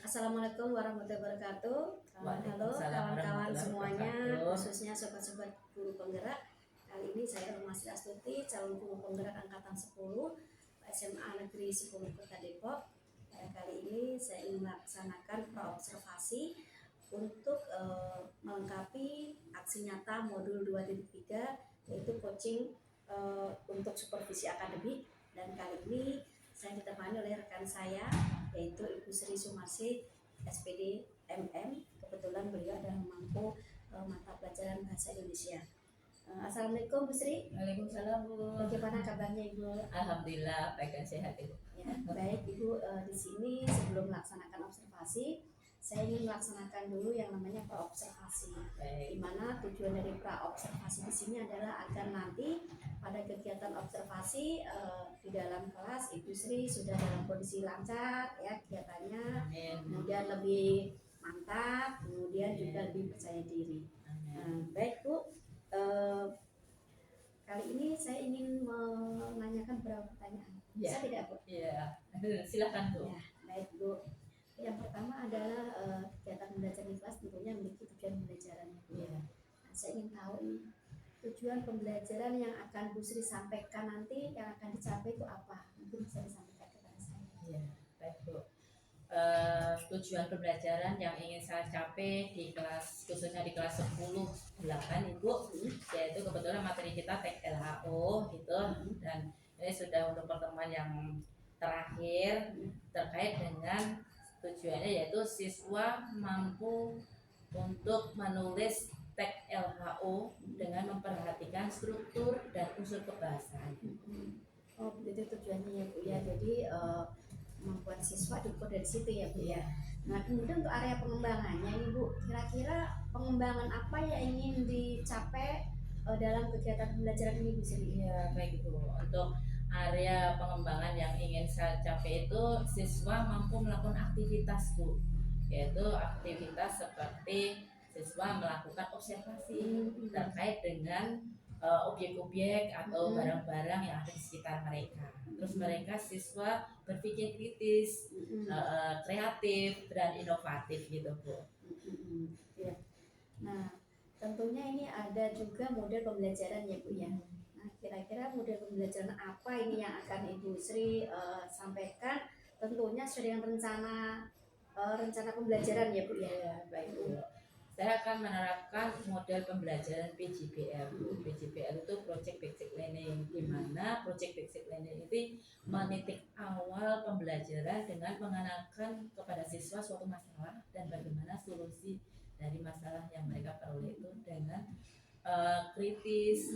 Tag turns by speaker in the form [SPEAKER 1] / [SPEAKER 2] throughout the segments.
[SPEAKER 1] Assalamualaikum warahmatullahi wabarakatuh. Halo kawan-kawan semuanya, khususnya sobat-sobat guru penggerak. Kali ini saya Rumah Sri Astuti, calon guru penggerak angkatan 10 SMA Negeri 10 Kota Depok. Kali ini saya ingin melaksanakan praobservasi untuk melengkapi aksi nyata modul 2.3, yaitu coaching untuk supervisi akademik. Dan kali ini saya ditemani oleh rekan saya, yaitu Ibu Sri Sumarsi, SPD MM. Kebetulan beliau adalah mampu mata pelajaran bahasa Indonesia. Assalamualaikum Bu Sri.
[SPEAKER 2] Waalaikumsalam Bu.
[SPEAKER 1] Bagaimana kabarnya Ibu?
[SPEAKER 2] Alhamdulillah baik dan sehat Ibu.
[SPEAKER 1] Ya, baik Ibu. Di sini sebelum melaksanakan observasi, saya ingin melaksanakan dulu yang namanya praobservasi. Di mana tujuan dari praobservasi di sini adalah agar nanti pada kegiatan observasi di dalam kelas Ibu Sri sudah dalam kondisi lancar ya kegiatannya.
[SPEAKER 2] Amin.
[SPEAKER 1] Kemudian lebih mantap, kemudian juga lebih percaya diri. Baik Bu, kali ini saya ingin menanyakan beberapa pertanyaan. Bisa tidak Bu?
[SPEAKER 2] Iya, silakan Bu.
[SPEAKER 1] Ya, baik Bu. Yang pertama adalah kegiatan belajar di kelas tentunya memiliki tujuan pembelajaran.
[SPEAKER 2] Iya.
[SPEAKER 1] Nah, saya ingin tahu nih, tujuan pembelajaran yang akan Bu Sri sampaikan nanti yang akan dicapai itu apa? Mungkin bisa disampaikan kepada saya.
[SPEAKER 2] Iya, baik Bu. Tujuan pembelajaran yang ingin saya capai di kelas, khususnya di kelas 10-8 Ibu, yaitu kebetulan materi kita TLHO gitu, dan ini sudah untuk pertemuan yang terakhir terkait dengan tujuannya, yaitu siswa mampu untuk menulis teks LHO dengan memperhatikan struktur dan unsur kebahasaan.
[SPEAKER 1] Oh, begitu tujuannya ya Bu ya. Jadi membuat siswa diukur dari situ ya Bu ya. Nah, kemudian untuk area pengembangannya ini Bu, kira-kira pengembangan apa yang ingin dicapai dalam kegiatan pembelajaran ini Bu Sri?
[SPEAKER 2] Ya, baik Bu. Untuk area pengembangan yang ingin saya capai itu siswa mampu melakukan aktivitas Bu, yaitu aktivitas seperti siswa melakukan observasi terkait dengan objek-objek atau barang-barang yang ada di sekitar mereka. Terus mereka siswa berpikir kritis, kreatif dan inovatif gitu Bu.
[SPEAKER 1] Ya. Nah, tentunya ini ada juga model pembelajaran ya Bu ya. Nah, kira-kira model pembelajaran apa ini yang akan Ibu Sri sampaikan? Tentunya sesuai dengan rencana pembelajaran ya Bu ya.
[SPEAKER 2] Ya, baik Bu. Saya akan menerapkan model pembelajaran PJBL. PJBL itu Project Basic Learning, di mana Project Basic Learning itu menitik awal pembelajaran dengan mengenalkan kepada siswa suatu masalah dan bagaimana solusi dari masalah yang mereka peroleh itu dengan kritis,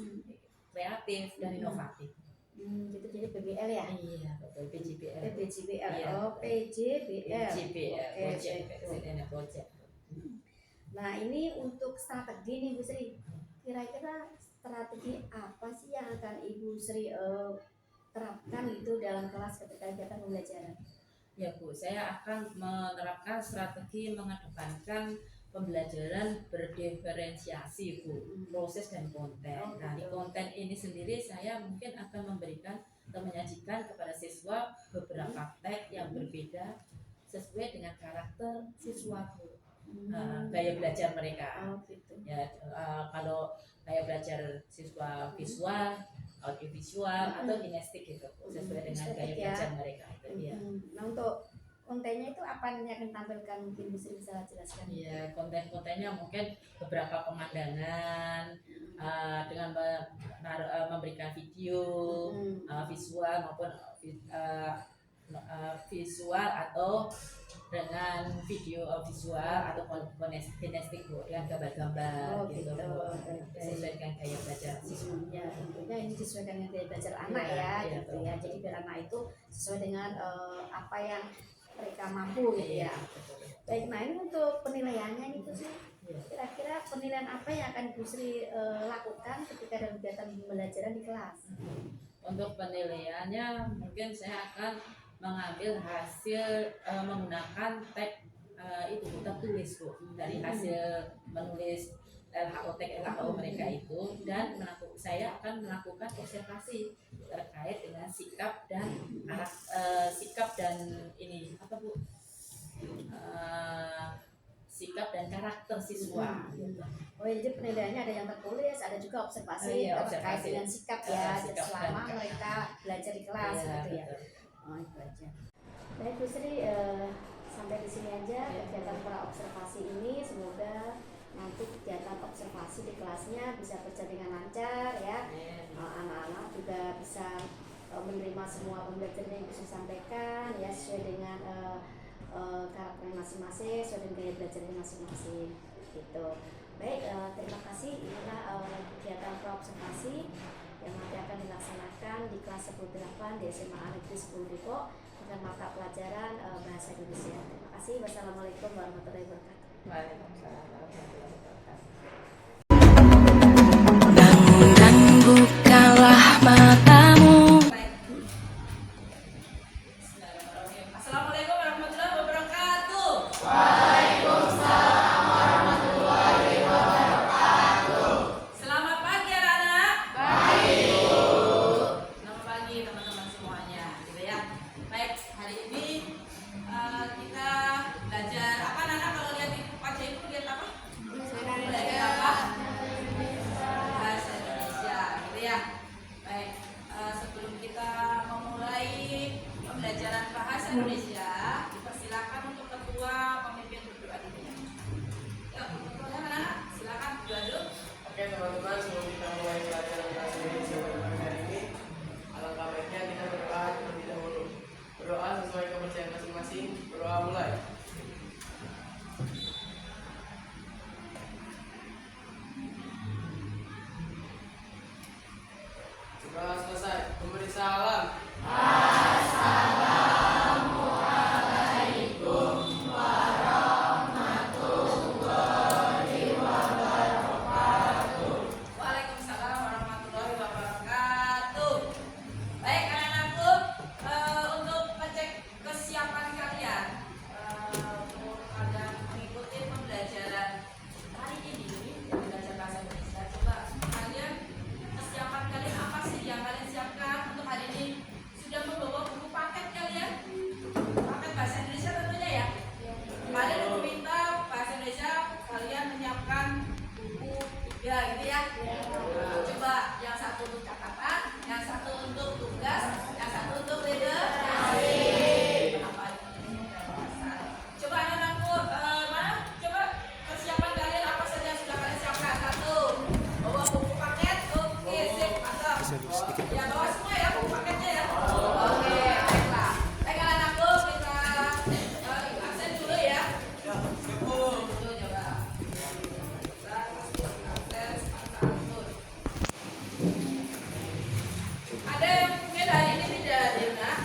[SPEAKER 2] kreatif dan inovatif.
[SPEAKER 1] Gitu, jadi PBL ya?
[SPEAKER 2] Iya betul, PJBL.
[SPEAKER 1] PJBL.
[SPEAKER 2] Iya,
[SPEAKER 1] oh PJBL.
[SPEAKER 2] PJBL. Project.
[SPEAKER 1] Nah, ini untuk strategi nih Bu Sri. Kira-kira strategi apa sih yang akan Ibu Sri terapkan itu dalam kelas ketika kegiatan pembelajaran?
[SPEAKER 2] Ya Bu, saya akan menerapkan strategi mengedepankan pembelajaran berdiferensiasi Bu, proses dan konten. Nah, di konten ini sendiri saya mungkin akan memberikan atau menyajikan kepada siswa beberapa teks yang berbeda sesuai dengan karakter siswa Bu. Gaya belajar mereka.
[SPEAKER 1] Gitu.
[SPEAKER 2] Ya, kalau gaya belajar siswa visual, audiovisual atau kinestik gitu, sesuai dengan gaya belajar mereka itu. Ya.
[SPEAKER 1] Nah, untuk kontennya itu apa yang akan ditampilkan, mungkin bisa jelaskan?
[SPEAKER 2] Iya, konten-kontennya mungkin beberapa pemandangan dengan memberikan video, visual maupun visual atau dengan video visual atau kinestik Bu, dengan gambar-gambar gitu Bu, sesuai dengan gaya belajar siswa.
[SPEAKER 1] Ya, tentunya ini sesuai dengan gaya belajar anak ya, gitu ya. Jadi biar anak itu sesuai dengan apa yang mereka mampu gitu ya. Baik, nah ini untuk penilaiannya ini tuh sih, kira-kira penilaian apa yang akan Bu Sri lakukan ketika ada kegiatan pembelajaran di kelas?
[SPEAKER 2] Untuk penilaiannya mungkin saya akan mengambil hasil menggunakan tag itu kita tulis Bu, dari hasil menulis LHO tag LHO mereka itu, dan saya akan melakukan observasi terkait dengan sikap dan sikap dan ini apa Bu, sikap dan karakter siswa.
[SPEAKER 1] Oh, jadi penilaiannya ada yang tertulis, ada juga observasi
[SPEAKER 2] Iya,
[SPEAKER 1] terkait
[SPEAKER 2] observasi.
[SPEAKER 1] dengan sikap ya,
[SPEAKER 2] Sikap
[SPEAKER 1] selama
[SPEAKER 2] dan
[SPEAKER 1] mereka belajar di kelas
[SPEAKER 2] Iya,
[SPEAKER 1] gitu ya.
[SPEAKER 2] betul.
[SPEAKER 1] Oh, itu aja. Baik Bu Sri, sampai di sini aja kegiatan pra observasi ini. Semoga nanti kegiatan observasi di kelasnya bisa berjalan dengan lancar ya. Anak-anak juga bisa menerima semua pembelajaran yang bisa disampaikan ya, sesuai dengan karakter masing-masing, sesuai dengan gaya belajarnya masing-masing gitu. Baik, terima kasih. Inilah kegiatan pra observasi yang nanti akan dilaksanakan di kelas 10-8 di SMA Negeri 10 Depok dengan mata pelajaran bahasa Indonesia. Terima kasih. Wassalamualaikum warahmatullahi wabarakatuh.
[SPEAKER 2] Waalaikumsalam warahmatullahi wabarakatuh.
[SPEAKER 3] Dan bukalah matamu.
[SPEAKER 2] Assalamualaikum warahmatullahi wabarakatuh. Selamat pagi anak-anak. Selamat pagi teman-teman semuanya, gitu ya. Baik, hari ini kita belajar apa anak-anak? Kalau lihat di pajak itu lihat apa? Belajar apa? Bahasa Indonesia, gitu ya. Baik, sebelum kita memulai pembelajaran bahasa Indonesia, dipersilakan untuk ketua pemimpin berdoa dulu. Ya, anak-anak, silakan berdoa dulu.
[SPEAKER 4] Oke teman-teman, sebelum kita mulai pelajaran bahasa Indonesia pada pagi hari ini, alangkah baiknya kita berdoa terlebih dahulu. Berdoa sesuai kepercayaan masing-masing. Berdoa mulai. Setelah selesai, memberi salam.
[SPEAKER 2] Waalaikumsalam warahmatullahi wabarakatuh. Baik anak-anakku, untuk mengecek kesiapan kalian untuk kalian mengikuti pembelajaran hari ini, belajar bahasa Indonesia. Coba kalian, kesiapan kalian apa sih yang kalian siapkan untuk hari ini? Sudah membawa buku paket kalian? Paket bahasa Indonesia tentunya ya. Kalian aku minta bahasa Indonesia kalian menyiapkan buku 3 gitu ya. Coba yang satu untuk catatan, yang satu untuk tugas, yang satu untuk literasi. Coba anak-anakku, mana? Coba persiapan kalian apa saja yang sudah kalian siapkan? Satu, bawa buku paket. Oke, sip, mantap. Ya, bawa semua ya buku paketnya ya. Oke, baiklah. Baik anak-anakku, kita absen dulu ya. Dulu coba. Ada yang mungkin hari ini tidak hadir, nak?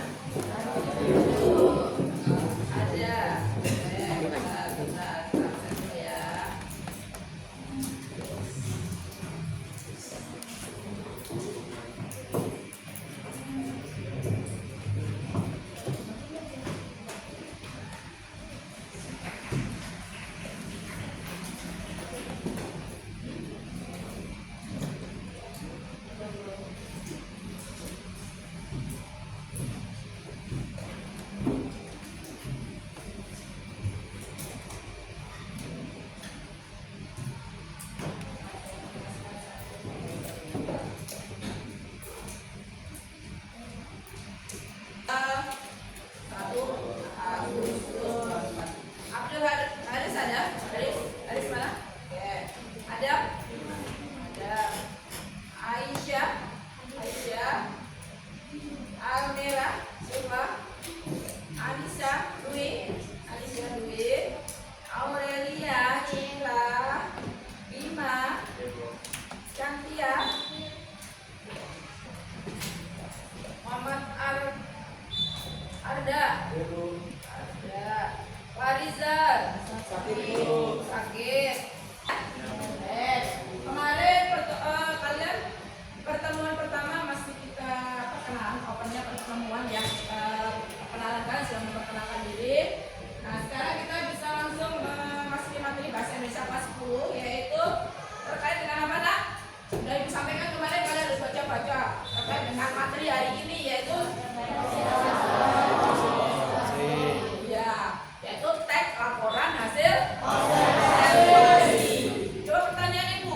[SPEAKER 2] Ada. Kita absen dulu ya. Abdul Haris ada? Haris mana? Ada? Ada. Aisyah, Almira, siapa? Anissa, Dwi, Aurelia, Ila, Bima, Cantia, Muhammad Arda, hasil observasi. Coba pertanyaan Ibu,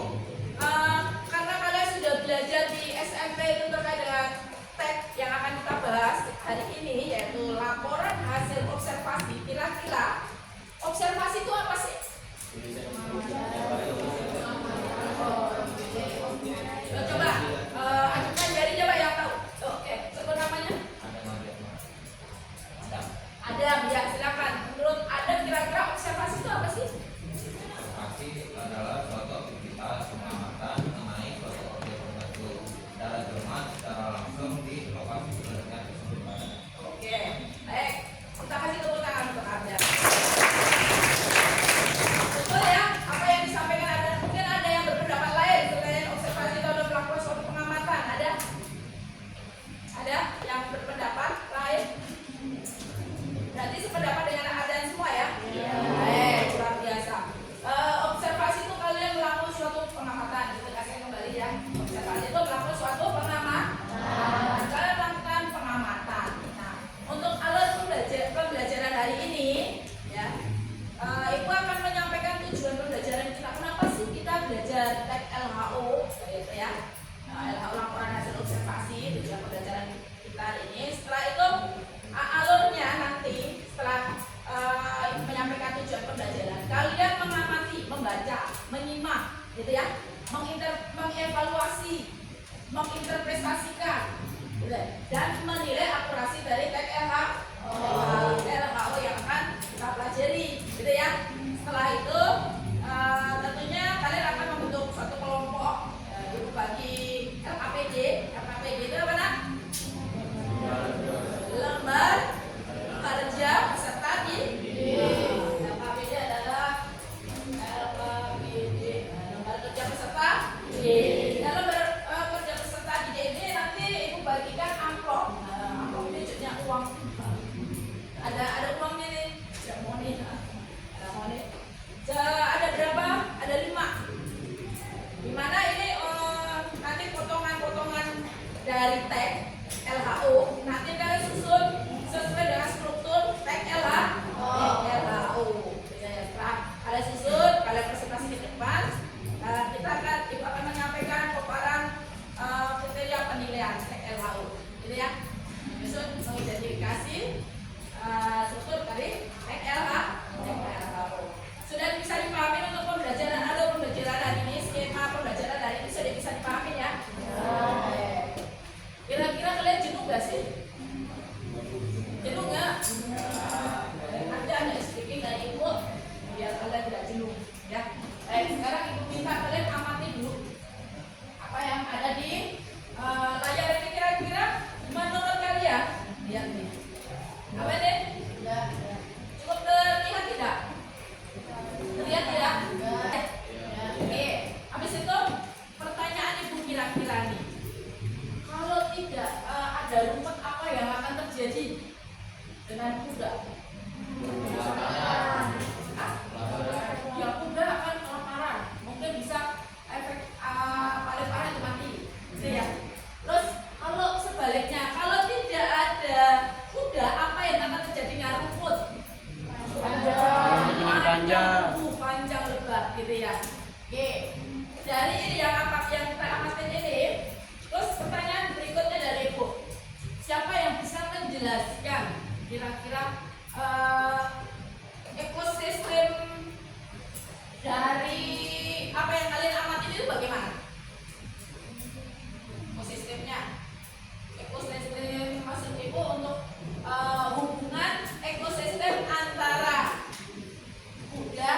[SPEAKER 2] karena kalian sudah belajar di SMP itu terkait dengan tag yang akan kita bahas hari ini, yaitu laporan hasil observasi. Kira-kira observasi itu apa sih? Coba ajukan jari coba yang tahu. Oke, sebut namanya. Adam, ya silakan. Menurut Adam kira-kira observasi itu apa sih?
[SPEAKER 5] Observasi adalah suatu aktivitas pengamatan mengenai suatu objek tertentu secara cermat secara langsung di lokasi penelitian tersebut.
[SPEAKER 2] Oke, baik. Kita kasih tepuk tangan untuk Adam. Betul ya? Apa yang disampaikan Adam? Mungkin ada yang berpendapat lain selain observasi itu adalah melakukan suatu pengamatan. Ada? Ada yang berpendapat lain? Berarti sependapat dengan Adam semua ya? Iya. Baik, luar biasa. Observasi itu kalian melakukan suatu pengamatan. Kita kasih kembali ya. Observasi itu melakukan suatu pengamatan. Kalian melakukan pengamatan. Nah, untuk alur pembelajaran hari ini, ya, Ibu akan menyampaikan tujuan pembelajaran kita. Kenapa sih kita belajar tag LHO, gitu ya? LHO laporan hasil observasi, tujuan pembelajaran kita hari ini. Setelah itu alurnya nanti setelah menyampaikan tujuan pembelajaran, kalian mengamati, membaca, menyimak, gitu ya, mengevaluasi, menginterpretasikan, dan menilai akurasi dari tag LHO yang akan kita pelajari, gitu ya. Setelah itu tentunya kalian akan membentuk suatu kelompok. Ibu bagi LKPD itu apa nak? Lembar kerja peserta didik. LKPD adalah lembar kerja peserta didik. Dalam lembar kerja peserta didik ini nanti Ibu bagikan amplop. Amplop ini jadinya uang. Ada uangnya nih. Ada money. Ada berapa? Ada 5. Dimana ini nanti potongan-potongan dari tag LHO nanti kalian susun sesuai dengan struktur tag LHO. Setelah kalian susun, kalian presentasi di depan, Ibu akan menyampaikan paparan kriteria penilaian tag LHO, gitu ya. Susun mengidentifikasi struktur dari tag LHO. Sudah bisa dipahami untuk pembelajaran hari ini, skema pembelajaran hari ini sudah bisa dipahami ya. Kira-kira kalian jenuh gak sih? Jenuh gak? Ada speaking dari Ibu biar kalian tidak jenuh ya. Baik, sekarang Ibu minta kalian amati dulu apa yang ada di layar ini. Kira-kira menurut kalian lihat nih apa nih? Cukup terlihat tidak? Terlihat tidak? Oke, habis itu pertanyaan Ibu kira-kira nih, kalau tidak ada rumput, apa yang akan terjadi dengan kuda? Ya, kuda akan kelaparan, mungkin bisa efek paling parah itu mati, gitu ya. Terus kalau sebaliknya, kalau tidak ada kuda, apa yang akan terjadi dengan rumput? Panjang lebar, gitu ya. Oke, dari ini yang kita amatin ini. Terus pertanyaan berikutnya dari Ibu, siapa yang bisa menjelaskan kira-kira ekosistem dari apa yang kalian amati itu bagaimana? Ekosistem maksud Ibu untuk hubungan ekosistem antara kuda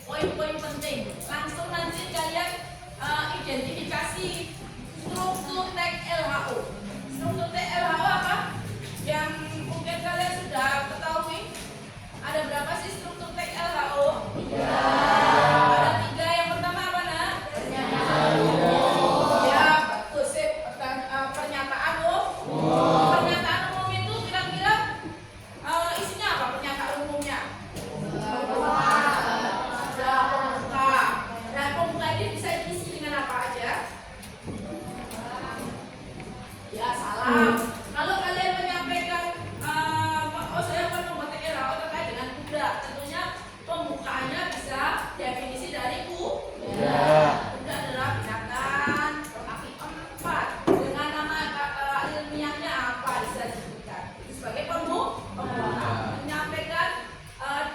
[SPEAKER 2] poin-poin penting. Langsung nanti kalian identifikasi struktur teks LHO. Struktur teks LHO apa? Yang mungkin kalian sudah ketahui. Ada berapa sih struktur teks LHO? Ada 3. Yang pertama apa, Nak? Ya, betul sih. Pernyataan umum. Pernyataan umum itu kira-kira isinya apa pernyataan umumnya? Ada pembuka. Nah, pembuka ini bisa diisi dengan apa aja? Ya, salam. Kalau kalian menyampaikan, saya akan membuat LHO terkait dengan kuda, tentunya pembukaannya bisa definisi dari kuda. Kuda adalah binatang berkaki 4 dengan nama ilmiahnya apa bisa disebutkan. Itu sebagai pembuka. Menyampaikan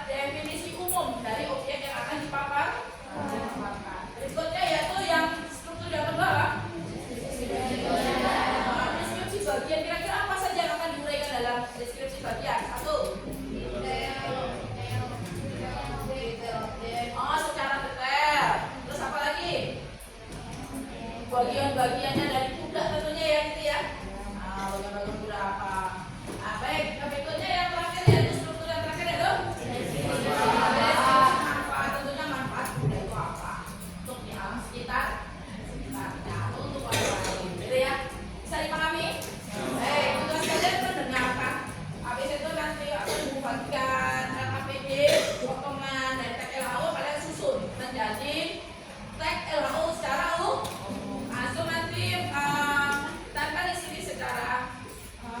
[SPEAKER 2] definisi umum dari objek yang akan dipaparkan. Berikutnya yaitu yang struktur yang kedua. Deskripsi bagian, kira-kira apa saja yang akan diuraikan dalam deskripsi bagian? 1. Secara detail. Terus apa lagi? Bagian-bagiannya dari kuda tentunya ya gitu ya. Bagian-bagian kuda apa? Baik, berikutnya yang terakhir yaitu struktur yang terakhir yaitu manfaat. Tentunya manfaat kuda itu apa? Untuk di alam sekitarnya atau untuk orang lain. Gitu ya. Bisa dipahami? Baik, tugas kalian mendengarkan. Habis itu nanti akan membagikan KPD, potongan dari teks LHO kalian susun menjadi teks LHO secara umum. Langsung nanti kita akan isi secara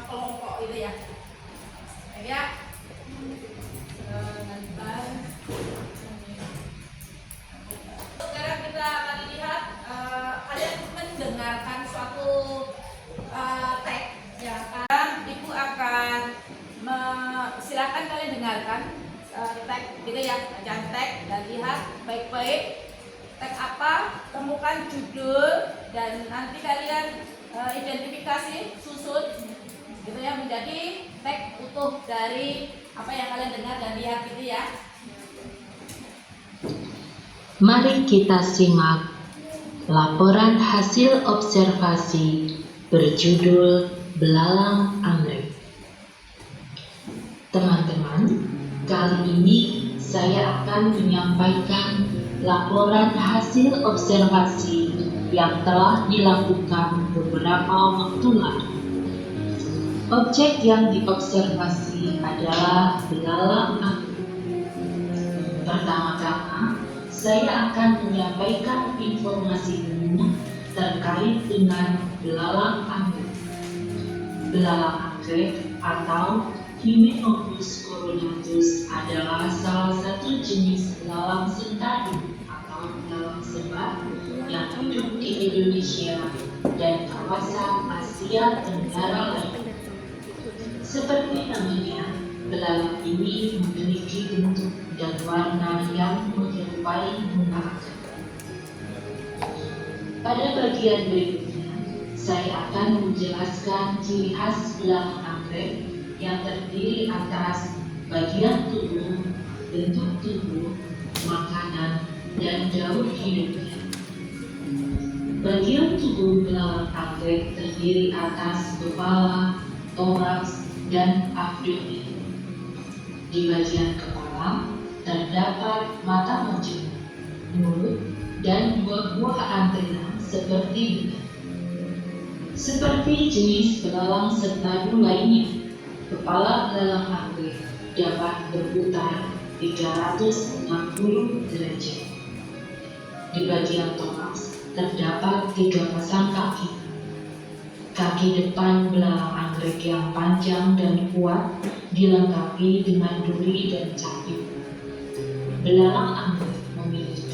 [SPEAKER 2] kelompok gitu ya. Baik ya. Sekarang kita akan lihat kalian mendengarkan suatu teks ya kan. Ibu akan silakan kalian dengarkan teks gitu ya, bacaan teks dan lihat baik-baik teks apa, temukan judul dan nanti kalian identifikasi, susun gitu ya menjadi teks utuh dari apa yang kalian dengar dan lihat gitu ya.
[SPEAKER 6] Mari kita simak laporan hasil observasi berjudul Belalang Anggrek. Teman-teman, kali ini saya akan menyampaikan laporan hasil observasi yang telah dilakukan beberapa waktu lalu. Objek yang diobservasi adalah belalang anggrek. Pertama-tama, saya akan menyampaikan informasi umum terkait dengan belalang anggrek. Belalang anggrek atau Hymenopus coronatus adalah salah satu jenis belalang sentari atau belalang sebar yang hidup di Indonesia dan kawasan Asia Tenggara lainnya. Seperti namanya, belalang ini memiliki bentuk dan warna yang menyerupai bunga anggrek. Pada bagian berikutnya, saya akan menjelaskan ciri khas belalang anggrek yang terdiri atas bagian tubuh, bentuk tubuh, makanan, dan daun hidupnya. Bagian tubuh belalang anggrek terdiri atas kepala, toraks, dan abdomen. Di bagian kepala terdapat mata mancung, mulut, dan buah-buah antena seperti bunga. Seperti jenis belalang sentadu lainnya, kepala belalang anggrek dapat berputar 360 derajat. Di bagian toraks terdapat 3 pasang kaki. Kaki depan belalang anggrek yang panjang dan kuat dilengkapi dengan duri dan capit. Belalang anggrek memiliki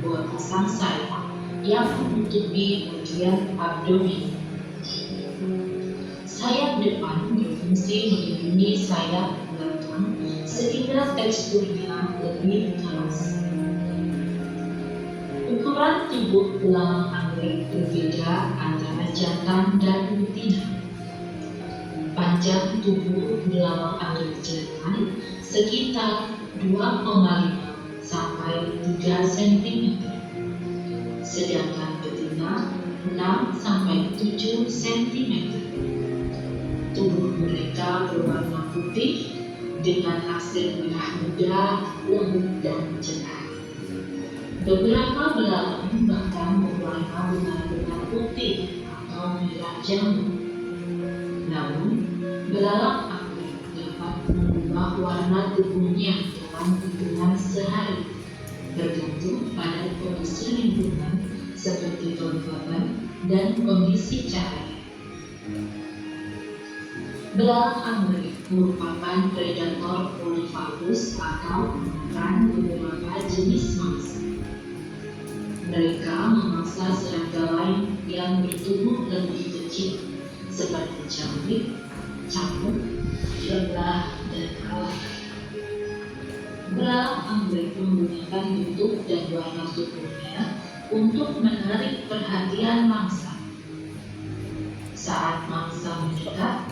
[SPEAKER 6] 2 pasang sayap yang menutupi bagian abdomen. Sayap depan berfungsi melindungi sayap belakang sehingga teksturnya lebih keras. Ukuran tubuh belalang anggrek berbeda antara jantan dan betina. Panjang tubuh belalang anggrek jantan sekitar 2,5 sampai 3 cm, sedangkan betina 6-7 cm. Tubuh mereka berwarna putih dengan hasil merah muda, lembut dan cerah. Beberapa belalang bahkan berwarna benar-benar putih atau merah jambu. Namun, belalang Anggrek dapat mengubah warna tubuhnya dalam hitungan sehari, bergantung pada kondisi lingkungan seperti kelembaban dan kondisi cahaya. Belalang anggrek merupakan predator polifagus atau memakan beberapa jenis mangsa. Mereka memangsa serangga lain yang bertubuh lebih kecil seperti jamrik, camuk, lebah, dan kelak. Belalang anggrek menggunakan bentuk dan warna tubuhnya untuk menarik perhatian mangsa. Saat mangsa mendekat,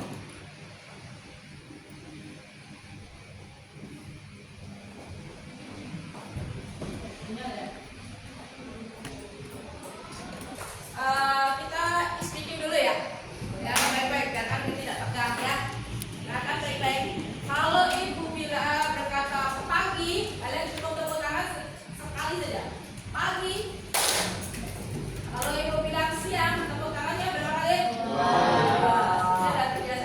[SPEAKER 2] kita speaking dulu ya. Ya, baik-baik, biar kan tidak tegang ya. Silakan baik-baik. Kalau ibu bila berkata pagi, kalian cukup tepuk tangan sekali saja. Pagi. Kalau ibu bilang siang, tepuk tangannya berapa kali? Sudah terbiasa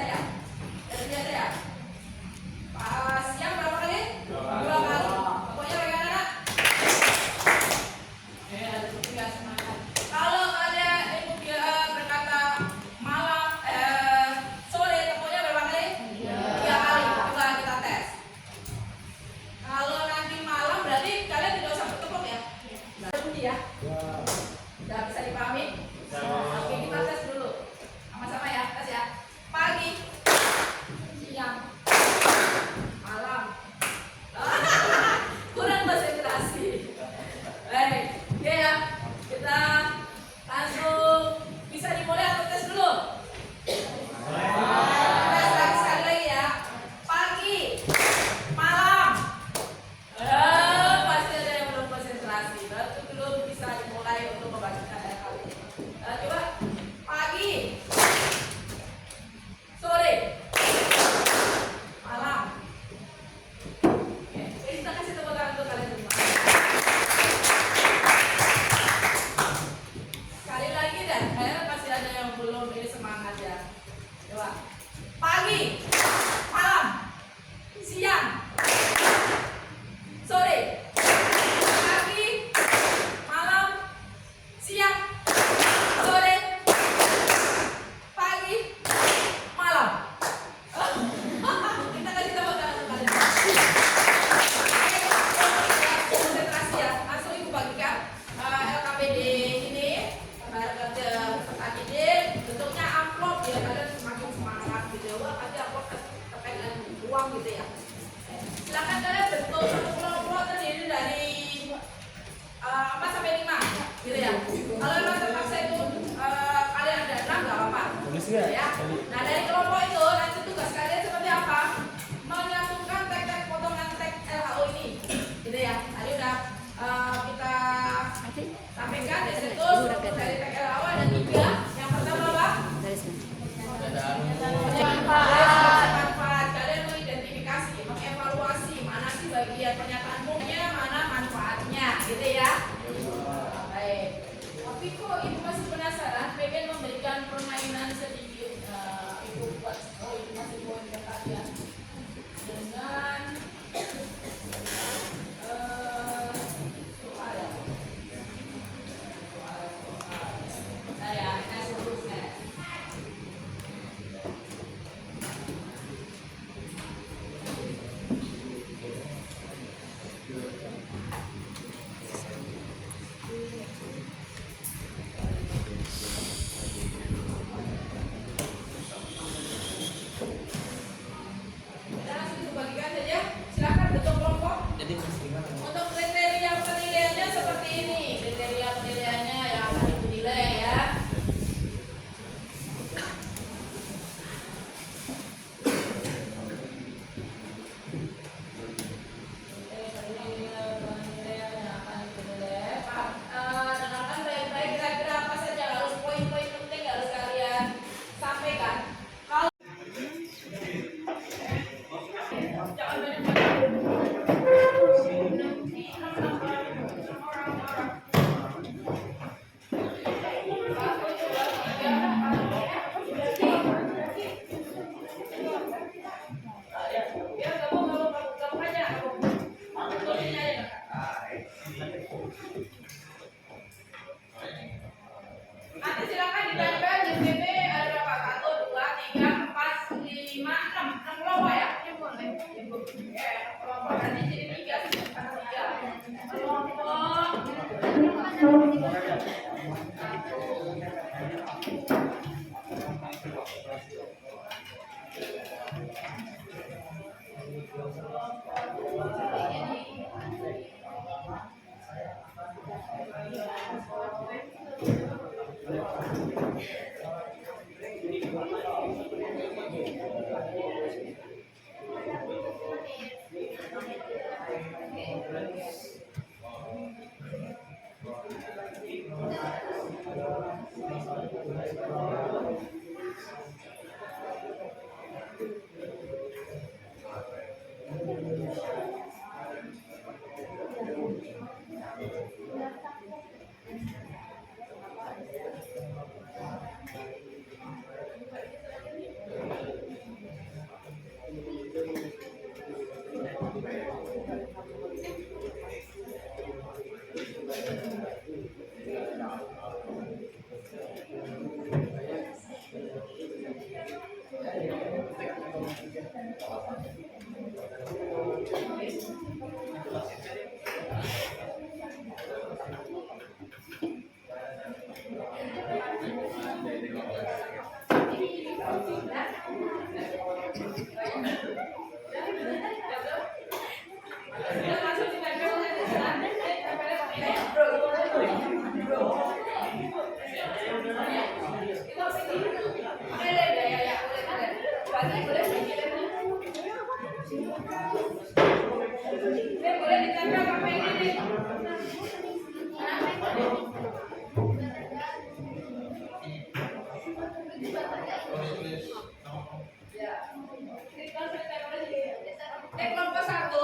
[SPEAKER 2] Kelompok 1,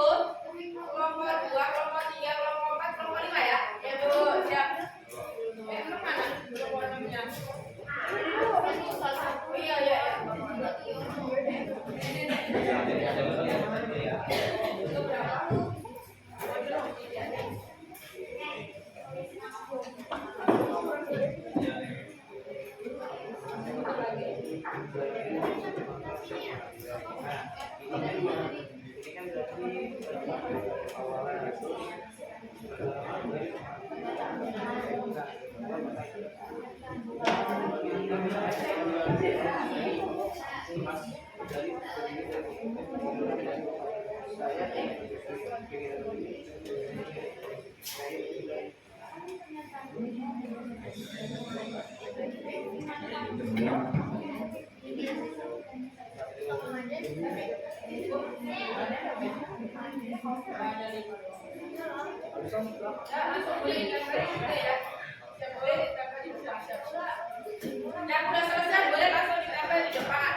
[SPEAKER 2] kelompok 2, kelompok 3, kelompok 4, kelompok 5 ya? Ya Bu, siap. Mana? Kelompok 6-nya. Oh iya, iya, iya. Yang udah selesai boleh langsung ditempel di depan.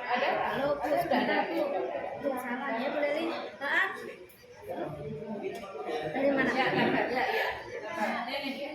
[SPEAKER 2] Ada?
[SPEAKER 1] Halo, Bu, sudah ada. Salah ya, Bu Leli. Maaf. Dari mana?
[SPEAKER 2] Ya, ya, ya. Ini dia.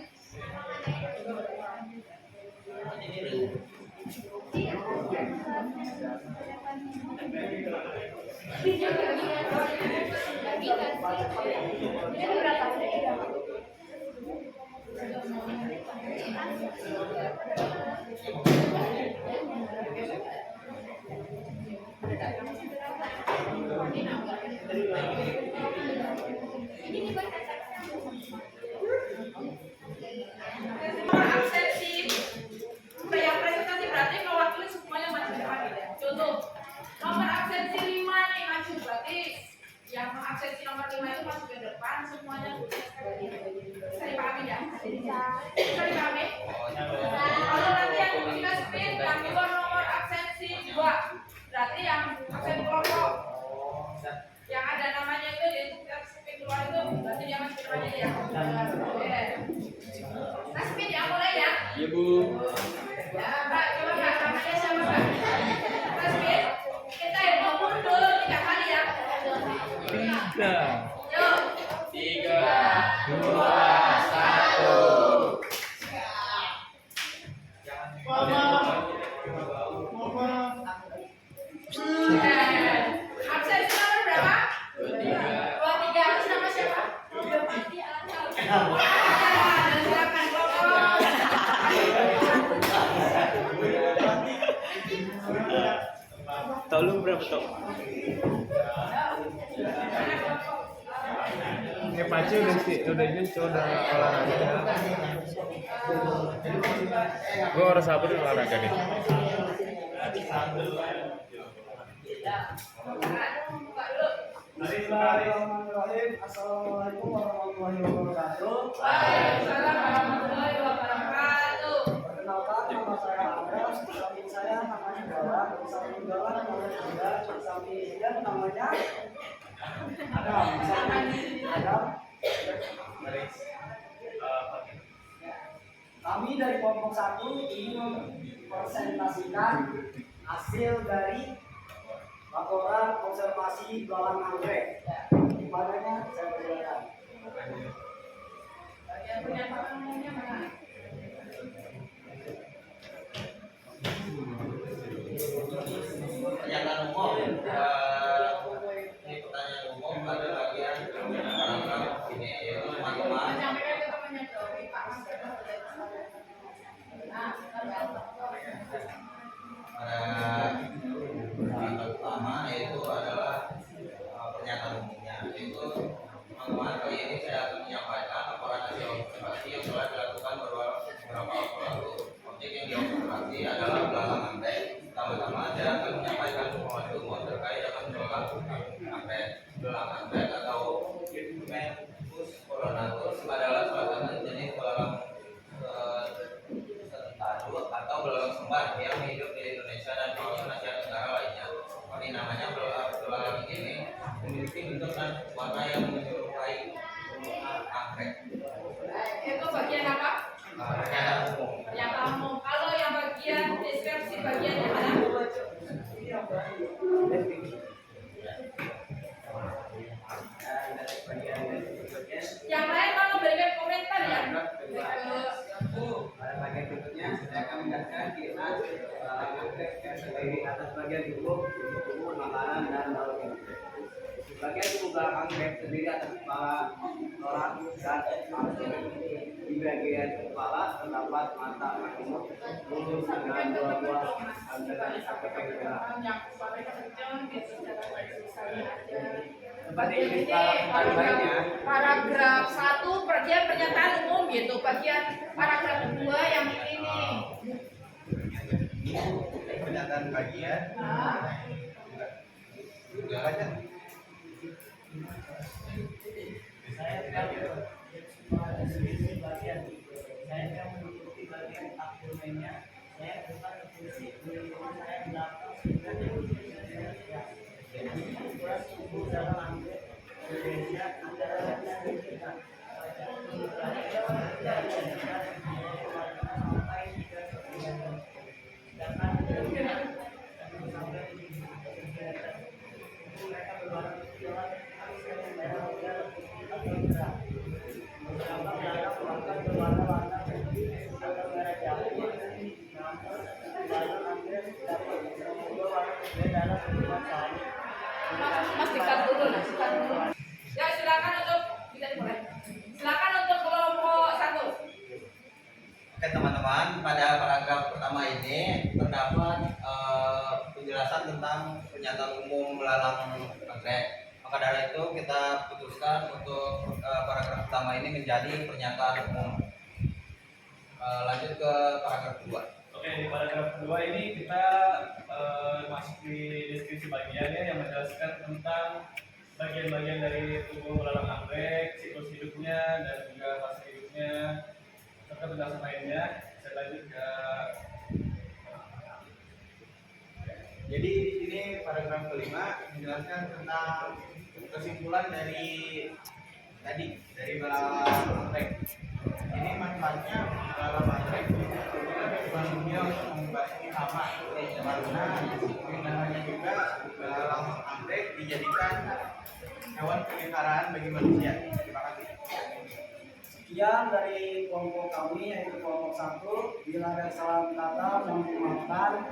[SPEAKER 2] Absensi. Yang presentasi berarti mewakili semuanya maju depan gitu ya. Contoh, nomor absensi 5 nih maju berarti yang absensi nomor 5 itu masuk ke depan semuanya. Bisa dipahami ya? Bisa dipahami? Kalau nanti yang kita spin yang keluar nomor absensi 2 berarti yang absen kelompok yang ada namanya itu di spin keluar itu berarti dia masuk depan aja ya. Oke. Nah, spin ya mulai ya.
[SPEAKER 4] Iya Bu.
[SPEAKER 2] Ya, Mbak, coba Mbak, namanya siapa Mbak? Mas Bin, kita hitung mundur 3 kali ya.
[SPEAKER 4] 3.
[SPEAKER 2] Yuk.
[SPEAKER 4] 3, 2, 1.
[SPEAKER 2] Absensi nomor berapa? 23. Terus nama siapa? Ya, dan silakan kelompok.
[SPEAKER 7] lu berapa tok? Pacu udah itu udah olahraga. Gue harus sabar olahraga nih.
[SPEAKER 8] Bismillahirrahmanirrahim. Assalamualaikum warahmatullahi wabarakatuh.
[SPEAKER 2] Waalaikumsalam warahmatullahi wabarakatuh.
[SPEAKER 8] Perkenalkan, nama saya Andra. Di samping saya namanya Galang. Di samping Galang namanya Andra. Di samping Ian namanya Adam. Di samping Adam. Kami dari kelompok 1 ingin mempresentasikan hasil dari laporan observasi belalang anggrek. Padanya saya persilakan.
[SPEAKER 5] Pernyataan umum, ini pertanyaan umum pada bagian paragraf ini yaitu teman-teman paragraf pertama yaitu adalah pernyataan umumnya, yaitu teman-teman kali ini saya akan menyampaikan laporan hasil observasi yang telah dilakukan beberapa waktu lalu. Objek yang diobservasi adalah belalang anggrek. Pertama-tama saya akan menyampaikan informasi umum terkait dengan belalang anggrek. Belalang anggrek atau Menus coronatus adalah salah satu jenis belalang sentadu atau belalang sembar yang hidup di Indonesia dan kawasan Asia Tenggara lainnya. Seperti namanya, belalang ini memiliki bentuk dan warna yang menyerupai anggrek.
[SPEAKER 2] Itu bagian apa?
[SPEAKER 5] Pernyataan umum.
[SPEAKER 2] Yang kamu. Kalau yang bagian deskripsi bagian yang mana? Yang lain mau memberikan komentar ya?
[SPEAKER 8] Pada bagian berikutnya saya akan menjelaskan kisah belalang anggrek yang terdiri atas bagian tubuh, makanan dan daunnya. Bagian tubuh belalang anggrek terdiri atas kepala, torak, dan abdomen. Di bagian kepala terdapat mata maksimum, mulut dengan dua buah anggota sampai ke gerak. Seperti ini belalang lainnya.
[SPEAKER 2] Paragraf 1 bagian pernyataan umum gitu. Bagian paragraf 2 yang ini.
[SPEAKER 8] Pernyataan bagian. Baca. Saya tidak bagian. Saya tidak mengikuti bagian abdomennya. Saya bukan fungsi di saya belakang ukuran tubuh dalam anggrek berbeda antara laki-laki dan
[SPEAKER 2] Mas dikat dulu, nah, dikat dulu. Ya silakan untuk kita dimulai. Silakan untuk kelompok 1.
[SPEAKER 5] Oke teman-teman, pada paragraf pertama ini terdapat penjelasan tentang pernyataan umum belalang anggrek. Maka dari itu kita putuskan untuk paragraf pertama ini menjadi pernyataan umum. Lanjut ke paragraf 2.
[SPEAKER 7] Oke, di paragraf kedua ini kita masuk di deskripsi bagiannya yang menjelaskan tentang bagian-bagian dari tubuh belalang anggrek, siklus hidupnya dan juga fase hidupnya serta penjelasan lainnya. Saya lanjut ke
[SPEAKER 8] Jadi di sini paragraf kelima menjelaskan tentang kesimpulan dari belalang anggrek. Ini manfaatnya belalang anggrek bukan dunia untuk membasmi hama, karena namanya juga belalang anggrek dijadikan hewan peliharaan bagi manusia. Terima kasih. Sekian dari kelompok kami yaitu kelompok 1. Bila ada salah kata mohon dimaafkan.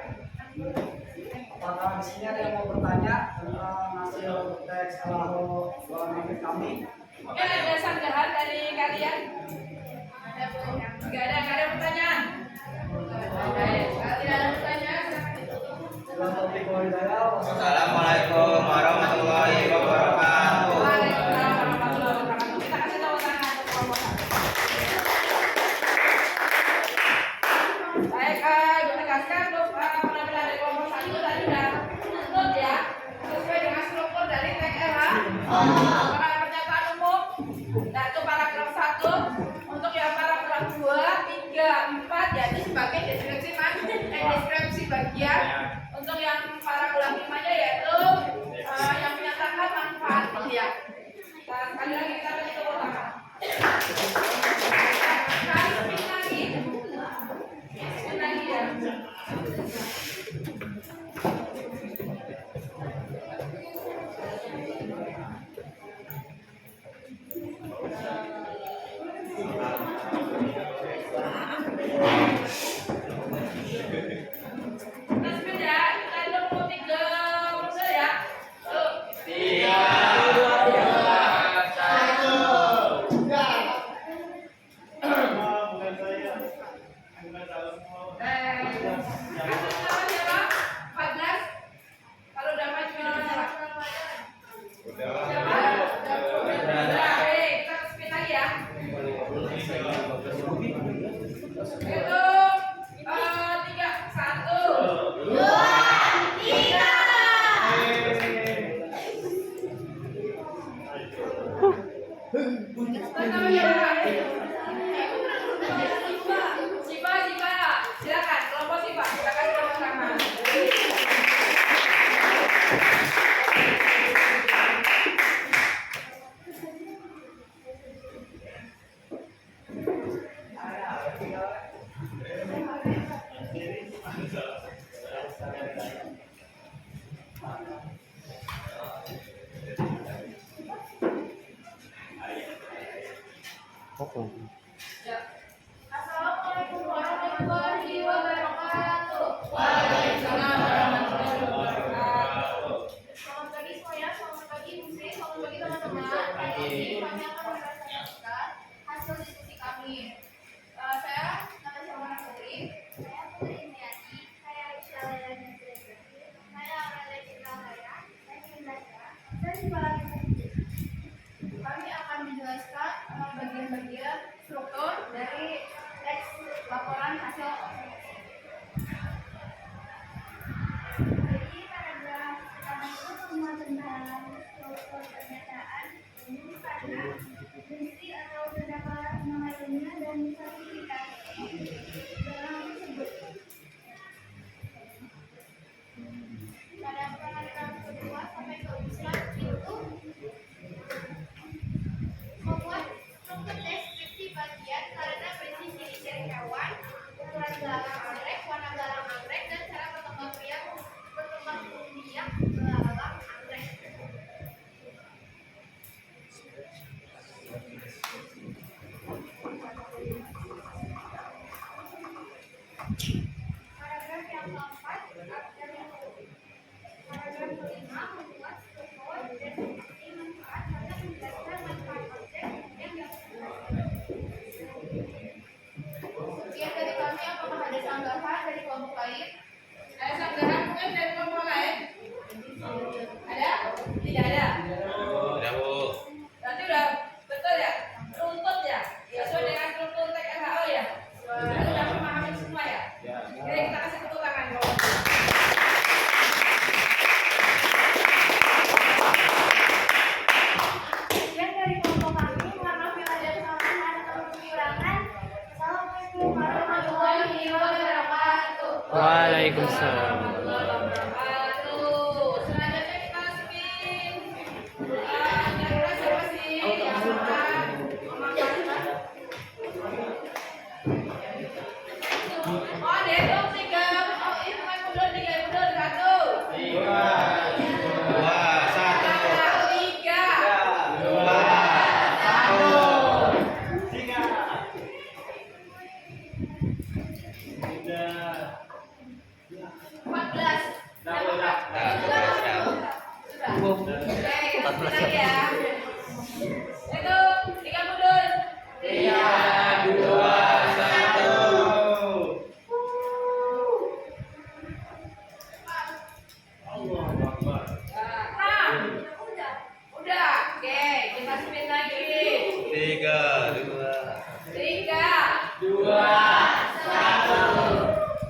[SPEAKER 8] Apakah di sini ada yang mau bertanya tentang hasil tes kalau belalang anggrek kami?
[SPEAKER 2] Mungkin ada sanggahan dari kalian? Enggak ada pertanyaan. Oke, kalau tidak ada pertanyaan silakan ditutup.
[SPEAKER 8] Wassalamualaikum warahmatullahi wabarakatuh.
[SPEAKER 2] Baik, menegaskan untuk penampilan dari kelompok 1 tadi sudah tutup ya, sesuai dengan struktur dari TKLH. Para pernyataan umum, nah itu paragraf 1. Untuk yang paragraf 2, 3, 4 yaitu sebagai deskripsi bagian. Untuk yang paragraf 5-nya yaitu yang menyatakan manfaat ya. Nah, sekali lagi kita beri tepuk tangan. Lagi ya. Silakan kelompok Siva, silakan kelompok tangan. Assalamualaikum warahmatullahi wabarakatuh. Waalaikumsalam warahmatullahi wabarakatuh.
[SPEAKER 9] Selamat pagi semuanya, selamat pagi Bu Sri, selamat pagi teman-teman. Hari ini kami akan mempresentasikan hasil diskusi kami. Saya Natasha Mona Putri. Saya Putri Indiani. Saya Aisyah Layani. Saya Aurelia Citra Raya. Saya Indra. Saya Siva. Kami akan menjelaskan bagian-bagian struktur dari teks laporan hasil. Jadi paragraf pertama itu semua tentang struktur pernyataan umum karena fungsi atau terdapat nama ilmiah dan sertifikasi dalam tersebut. Pada paragraf kedua sampai ke usulan itu membuat struktur deskripsi bagian karena berisi ciri-ciri hewan, ukuran belalak anggrek, warna belalak anggrek, dan cara berkembang biak belalak anggrek. Paragraf yang keempat paragraf kelima membuat struktur deskripsi manfaat karena menjelaskan manfaat objek yang sekian dari kami. Apakah ada sanggahan dari kelompok lain?
[SPEAKER 2] Ada sanggahan mungkin dari kelompok lain? Ada? Tidak ada?
[SPEAKER 5] Udah, Bu.
[SPEAKER 2] Berarti udah betul ya? Runtut ya? Sesuai dengan struktur TKLHO ya? Sudah memahami semua ya? Oke, kita kasih tepuk tangan.
[SPEAKER 9] Sekian dari kelompok kami. Mohon maaf bila ada kesalahan atau kekurangan. Assalamualaikum warahmatullahi wabarakatuh.
[SPEAKER 4] Waalaikumsalam.
[SPEAKER 2] Selanjutnya kita spin. Kira-kira siapa sih yang akan memaparkan? Oh, ada dong 3. Oh, ini bukan mundur 3, mundur 1.
[SPEAKER 5] 2, 1.
[SPEAKER 2] 3. 14. Sudah. Oke, 14 ya. Itu 3 mundur.
[SPEAKER 5] 3, 2, 1.
[SPEAKER 2] Nah, udah. Oke, kita spin lagi.
[SPEAKER 5] 3, 2.
[SPEAKER 2] 3, 2, 1.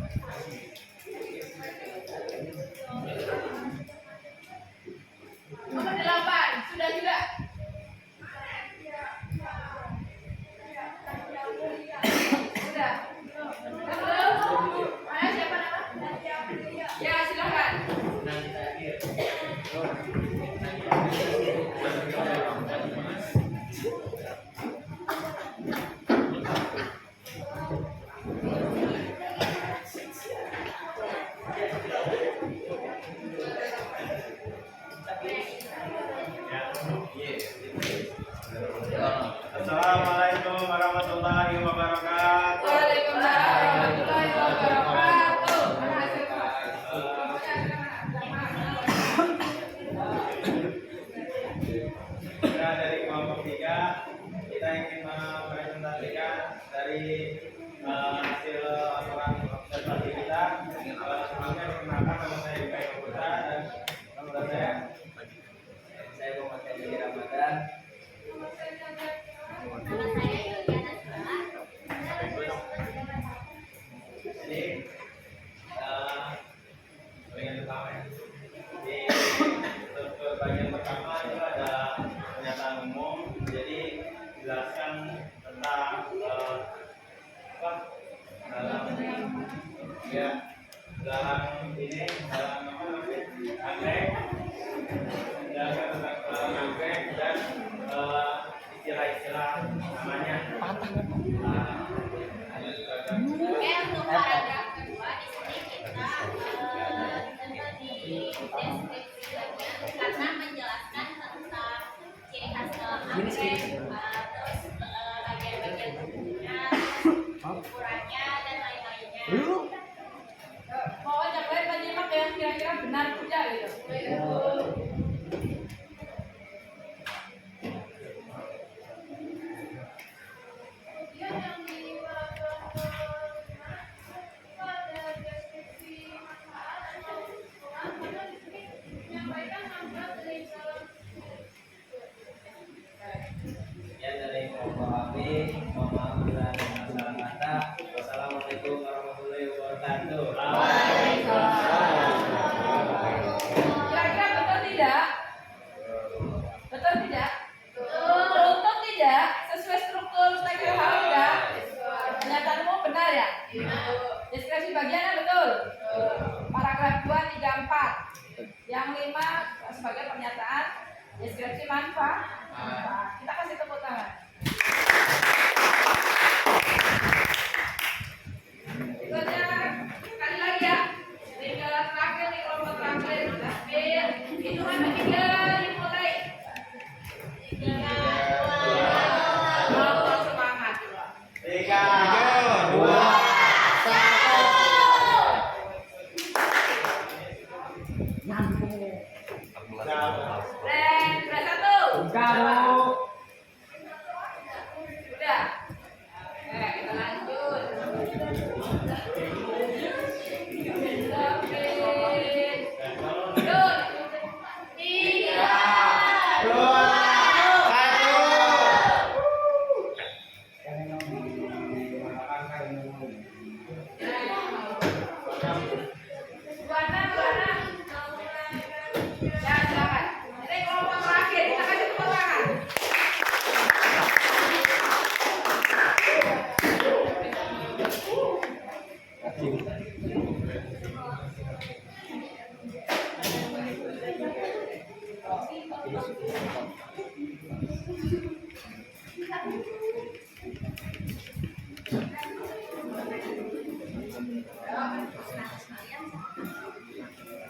[SPEAKER 8] Jadi bagian pertama ya. Jadi untuk bagian pertama itu ada pernyataan umum. Jadi jelaskan tentang apa dalam ya dalam ini dalam apa namanya anggrek, jelaskan tentang dalam anggrek dan istilah-istilah namanya.
[SPEAKER 9] Oke, untuk paragraf kedua di sini kita deskripsinya karena menjelaskan tentang ciri khas anggrek, terus bagian-bagian tubuhnya, ukurannya dan lain-lainnya.
[SPEAKER 10] Pokoknya kalian menyimak yang kira-kira benar saja gitu.
[SPEAKER 9] Kemudian yang di paragraf kelima itu ada deskripsi manfaat atau keuntungan karena di sini menyampaikan manfaat dari dalam.
[SPEAKER 5] Ya dari kelompok AB, mohon maaf bila ada salah kata. Wassalamualaikum warahmatullahi wabarakatuh.
[SPEAKER 10] Kira-kira betul tidak? Betul tidak? Beruntung tidak? Sesuai struktur TKH tidak? Pernyataanmu benar ya? Deskripsi bagiannya betul? Paragraf 2, 3, 4. Yang 5 sebagai pernyataan deskripsi manfaat. Kita kasih tepuk tangan. Berikutnya sekali lagi ya. Tinggal terakhir nih kelompok terakhir. Hitungan ketiga dimulai. 3, 2, 1. Semangat.
[SPEAKER 8] 3, 2, 1.
[SPEAKER 10] Sudah satu. Udah. Kita lanjut. Lanjut. 3,
[SPEAKER 8] 2, 1.
[SPEAKER 10] Ya, silakan. Ini kelompok terakhir, kita kasih tepuk tangan.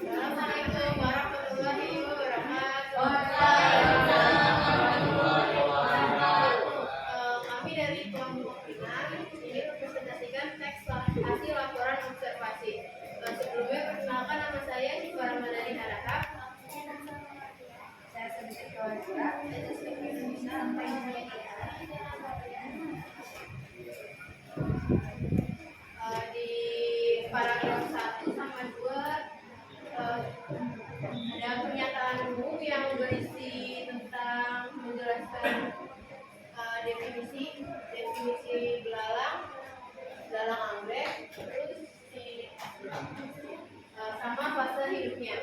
[SPEAKER 9] Assalamualaikum warahmatullahi wabarakatuh. Kami dari kelompok 6 ingin mempresentasikan teks hasil laporan observasi. Sebelumnya perkenalkan nama saya Syifa Ramadhani Harahap. Saya sedikit kewajiban. Di paragraf 1 sama 2 ada pernyataan umum yang berisi tentang menjelaskan definisi belalang anggrek, terus sama fase hidupnya.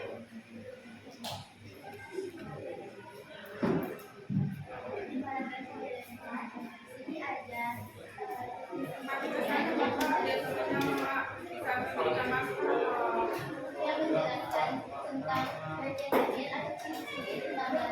[SPEAKER 9] Yang menjelaskan tentang bagian-bagian atau ciri-ciri utama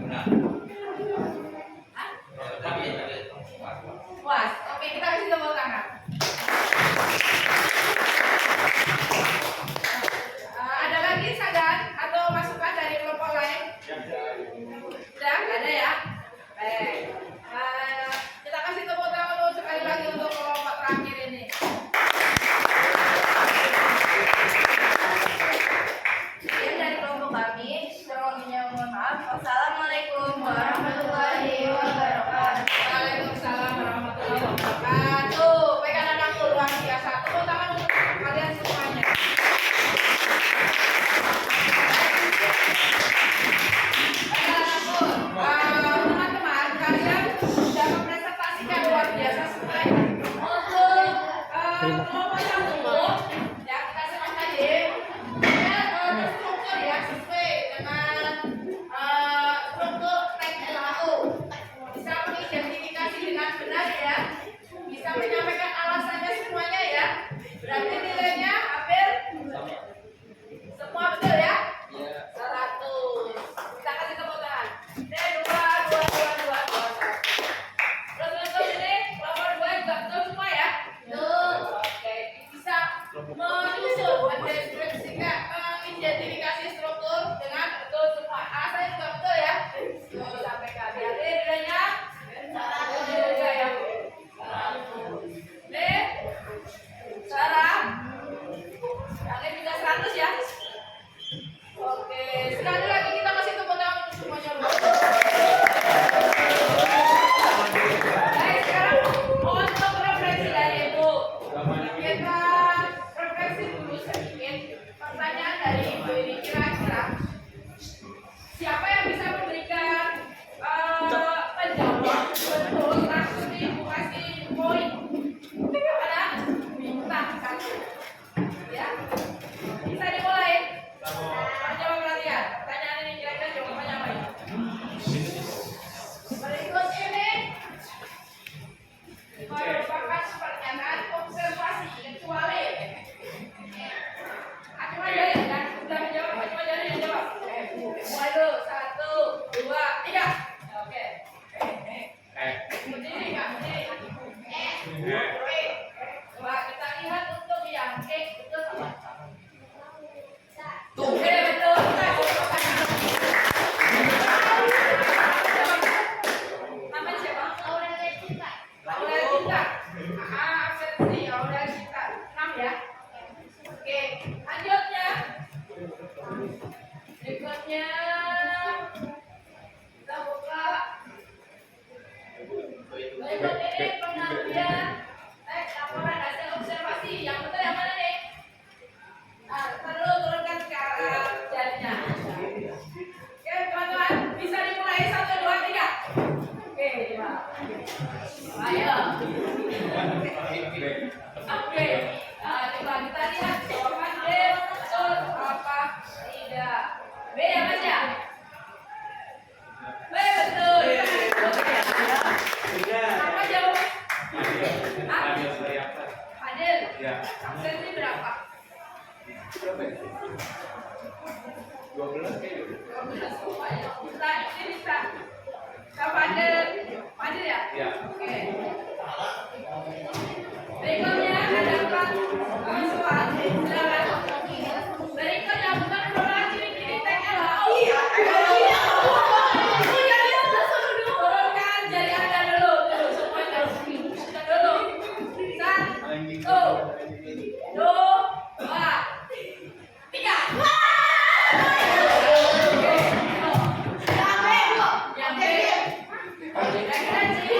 [SPEAKER 5] Nah.
[SPEAKER 10] Puas. Oke, kita kasih tepuk tangan. Ada lagi saran atau masukan dari kelompok lain? Sudah, ada ya? Baik. Kita kasih tepuk tangan dulu sekali lagi untuk kelompok terakhir ini.
[SPEAKER 9] Sekian dari kelompok kami. Sebelumnya mohon maaf. Wassalamualaikum warahmatullahi wabarakatuh.
[SPEAKER 10] Waalaikumsalam warahmatullahi wabarakatuh. Pegang anakku luar biasa. Tepuk tangan untuk kalian semuanya. Pegang anakku. Teman-teman, kalian sudah mempresentasikan luar biasa semuanya. Untuk kelompok yang dulu, ya kita sama saja. Ya, terstruktur ya sesuai dengan struktur tag LHO. Bisa mengidentifikasi dengan benar ya, bisa menyampaikan alasannya semuanya ya. Berarti nilainya hampir semua betul ya? 100. Kita kasih tepuk tangan. Ini 2. Terus untuk ini kelompok 2 juga betul semua ya? Betul. Oke, bisa menyusun, mendeskripsikan, mengidentifikasi struktur dengan betul semua. Alasannya juga betul ya? Betul sampai ke akhir. Nilainya 100 juga ya. Ini Sarah, kalian bisa 100 ya? Oke, sekali lagi kita kasih tepuk tangan untuk semuanya. Baik, sekarang untuk refleksi dari Ibu. Kita refleksi dulu sedikit. Pertanyaan dari Ibu ini kira-kira siapa yang bisa memberikan penjawab betul langsung Ibu kasih poin. Ada? Minta satu. Ya. Bisa dimulai. Jawab perhatian. Pertanyaan ini kira-kira jawabannya apa ya? Berikut ini merupakan pertanyaan observasi kecuali Acuma jari kan? Sudah menjawab, Acuma jari yang jawab. Mulai dulu. 1, 2, 3. Oke. Berdiri nggak? Berdiri. Coba kita lihat untuk yang betul apa? Tuh, betul. Namanya siapa? Aurelia Cinta. Absensi Aurelia Cinta. 6 ya. Oke, lanjutnya. Berikutnya kita buka. Berikut ini pengambilan laporan hasil observasi. Yang betul yang mana nih? Nah, perlu turunkan ke arah jarinya. Oke, teman-teman, bisa dimulai 1, 2, 3. Oke, ayo. Oke, coba kita lihat jawaban D betul apa tidak. B ya Mas ya? B betul. Apa jawaban? Adil. Absensi berapa?
[SPEAKER 7] 12 kayaknya.
[SPEAKER 10] 12. Bisa, ini bisa. Siapa Adil ya?
[SPEAKER 7] Ya.
[SPEAKER 10] Oke. Berikutnya ada 4 soal. Silakan. Berikutnya bukan berulang ciri-ciri tag LHO. Turunkan jari Anda dulu. Semuanya. Dulu. 1, 2, 3. Yang B. Kira-kira ciri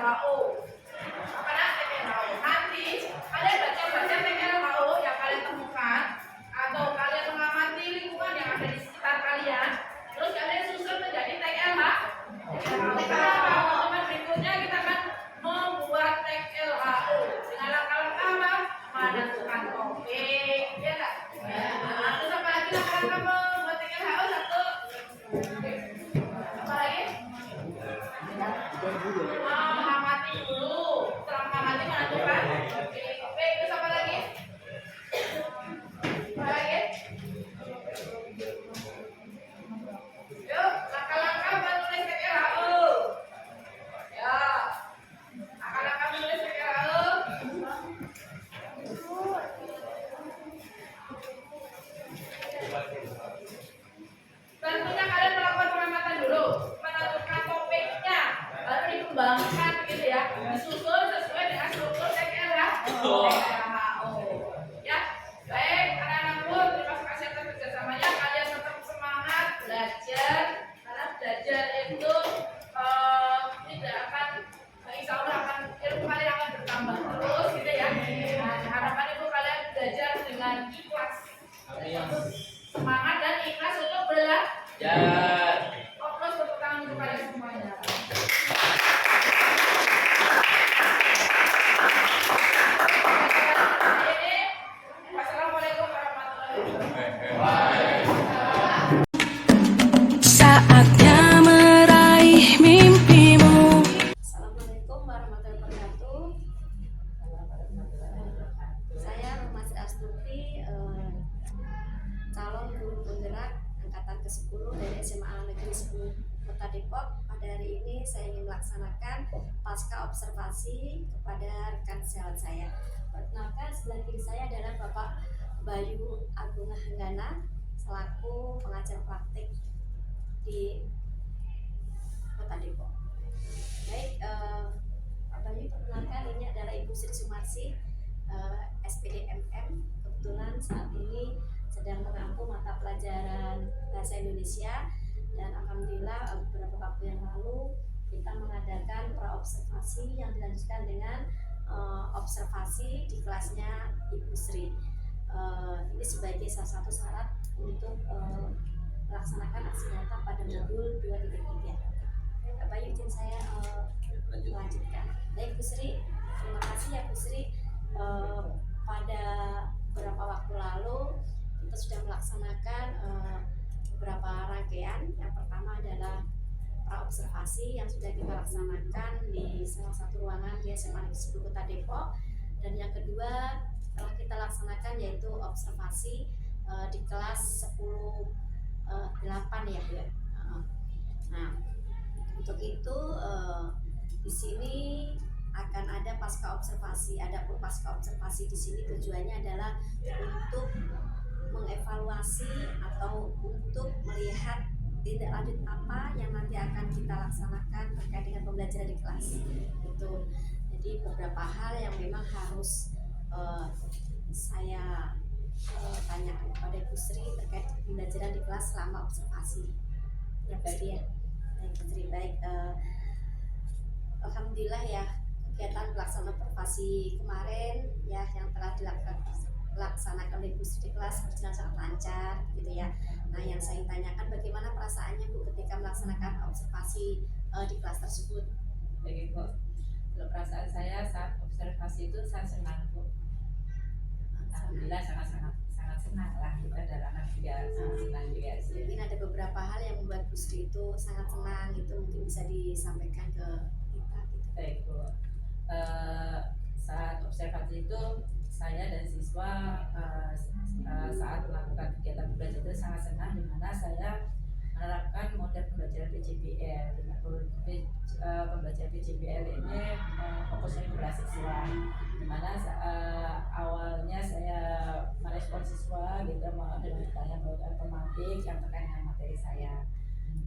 [SPEAKER 10] TKLHO. Apa namanya TKLHO? Nanti kalian baca-baca TKLHO yang kalian temukan atau kalian mengamati lingkungan yang ada di sekitar kalian, terus kalian susun menjadi TKLHO. Teman-teman berikutnya kita akan membuat TKLHO dengan langkah-langkah apa? Menentukan topik, ya nggak? Nah, terus apa lagi langkah-langkah membuat TKLHO? Satu, apa lagi? Mengamati dulu. Setelah mengamati menentukan topik. Terus apa lagi? Apa lagi? Yuk, langkah-langkah menulis TKLHO. Ya, langkah-langkah menulis TKLHO. Tentunya kalian melakukan pengamatan dulu, menentukan topiknya, baru dikembangkan gitu ya, disusun sesuai dengan struktur TKLHO. Ya, baik anak-anakku, terima kasih atas kerjasamanya. Kalian tetap semangat belajar, karena belajar itu tidak akan, insya Allah akan ilmu kalian akan bertambah terus gitu ya. Nah, harapan ibu kalian belajar dengan ikhlas, semangat dan ikhlas untuk belajar. Fokus tepuk tangan untuk kalian semuanya. Wassalamualaikum warahmatullahi wabarakatuh.
[SPEAKER 3] Saatnya meraih mimpimu.
[SPEAKER 1] Assalamualaikum warahmatullahi wabarakatuh. Saya Romasri Astuti, calon guru penggerak angkatan ke-10 dari SMA Negeri 10 Kota Depok. Pada hari ini saya ingin melaksanakan pasca observasi kepada rekan sejawat saya. Perkenalkan, sebelah kiri saya adalah Bapak Bayu Agung Hanggana selaku pengajar praktik di Kota Depok. Baik, Pak Bayu, perkenalkan, ini adalah Ibu Sri Sumarsi, SPD MM. Kebetulan saat ini sedang menempuh mata pelajaran bahasa Indonesia, dan alhamdulillah beberapa waktu yang lalu kita mengadakan pra-observasi yang dilanjutkan dengan observasi di kelasnya Ibu Sri. Ini sebagai salah satu syarat untuk melaksanakan aksi nyata pada modul 2.3. Pak Bayu, izin saya melanjutkan. Baik Bu Sri, terima kasih ya Bu Sri. Pada beberapa waktu lalu kita sudah melaksanakan beberapa rangkaian. Yang pertama adalah pra-observasi yang sudah kita laksanakan di salah satu ruangan di SMA Negeri 10 Kota Depok, dan yang kedua telah kita laksanakan yaitu observasi di kelas 10-8 ya. Nah, untuk itu di sini akan ada pasca observasi. Adapun pasca observasi di sini tujuannya adalah untuk mengevaluasi atau untuk melihat tindak lanjut apa yang nanti akan kita laksanakan terkait dengan pembelajaran di kelas itu. Jadi beberapa hal yang memang harus saya tanyakan kepada Ibu Sri terkait pembelajaran di kelas selama observasi. Ya Bu Sri ya. Baik Bu Sri, baik. Alhamdulillah ya, kegiatan pelaksanaan observasi kemarin ya yang telah dilaksanakan oleh Bu Sri di kelas berjalan sangat lancar gitu ya. Nah, yang saya tanyakan, bagaimana perasaannya Bu ketika melaksanakan observasi di kelas tersebut?
[SPEAKER 2] Baik Bu, kalau perasaan saya saat observasi itu saya senang Bu. Alhamdulillah sangat senang lah, kita adalah anak juga sangat senang juga sih.
[SPEAKER 1] Mungkin ada beberapa hal yang membuat Bu Sri itu sangat senang, itu mungkin bisa disampaikan ke kita gitu.
[SPEAKER 2] Baik Bu, saat observasi itu saya dan siswa saat melakukan kegiatan belajar itu sangat senang, di mana saya menerapkan model pembelajaran PJBL. Dengan pembelajaran PJBL ini fokusnya kepada siswa, di mana awalnya saya merespon siswa gitu dengan bertanya mengenai tematik yang terkait dengan materi saya.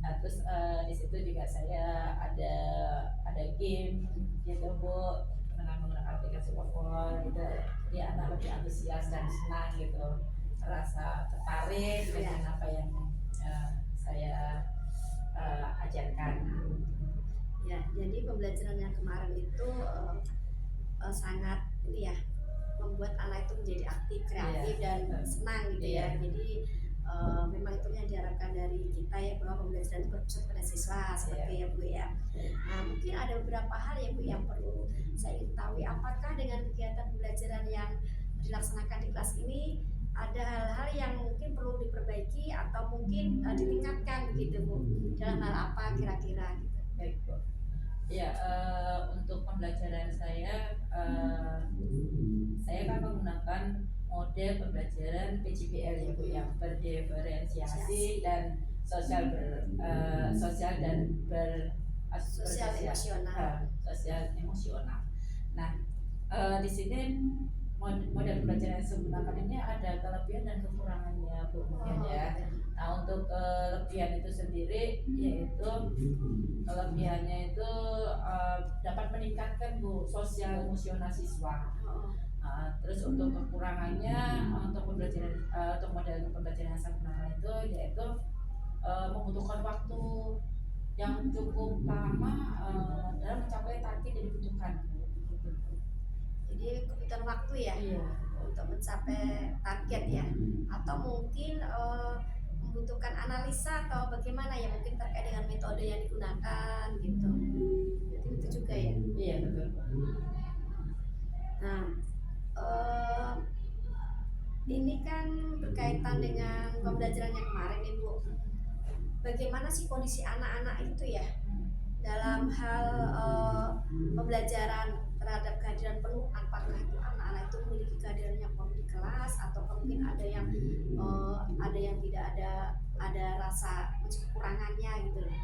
[SPEAKER 2] Nah, terus di situ juga saya ada game gitu Bu, dengan menggunakan aplikasi Word gitu. Jadi anak lebih antusias dan senang gitu, merasa tertarik dengan apa yang saya ajarkan.
[SPEAKER 1] Ya, jadi pembelajaran yang kemarin itu sangat ini ya, membuat anak itu menjadi aktif, kreatif dan senang gitu ya. Jadi memang itu yang diharapkan dari kita ya, bahwa pembelajaran itu berpusat pada siswa seperti ya Bu ya. Nah, mungkin ada beberapa hal ya Bu yang perlu saya ketahui. Apakah dengan kegiatan pembelajaran yang dilaksanakan di kelas ini ada hal-hal yang mungkin perlu diperbaiki atau mungkin ditingkatkan begitu Bu? Dalam hal apa kira-kira gitu?
[SPEAKER 2] Baik Bu. Ya, untuk pembelajaran saya kan menggunakan model pembelajaran PJBL ya Bu, yang berdiferensiasi dan sosial dan
[SPEAKER 1] Sosial emosional.
[SPEAKER 2] sosial emosional. Nah, di sini model pembelajaran yang saya gunakan ini ada kelebihan dan kekurangannya Bu mungkin ya. Nah, untuk kelebihan itu sendiri yaitu kelebihannya itu dapat meningkatkan Bu sosial emosional siswa. Terus untuk kekurangannya untuk pembelajaran untuk model pembelajaran yang saya gunakan itu yaitu membutuhkan waktu yang cukup lama dalam mencapai target yang dibutuhkan.
[SPEAKER 1] Jadi kebutuhan waktu ya, untuk mencapai target ya, atau mungkin membutuhkan analisa atau bagaimana ya, mungkin terkait dengan metode yang digunakan gitu. Jadi itu juga ya.
[SPEAKER 2] Iya betul.
[SPEAKER 1] Nah, ini kan berkaitan dengan pembelajaran yang kemarin nih Bu. Bagaimana sih kondisi anak-anak itu ya dalam hal pembelajaran terhadap kehadiran penuh? Apakah itu anak-anak itu memiliki kehadiran yang penuh di kelas, atau mungkin ada yang tidak ada rasa kekurangannya gitu loh?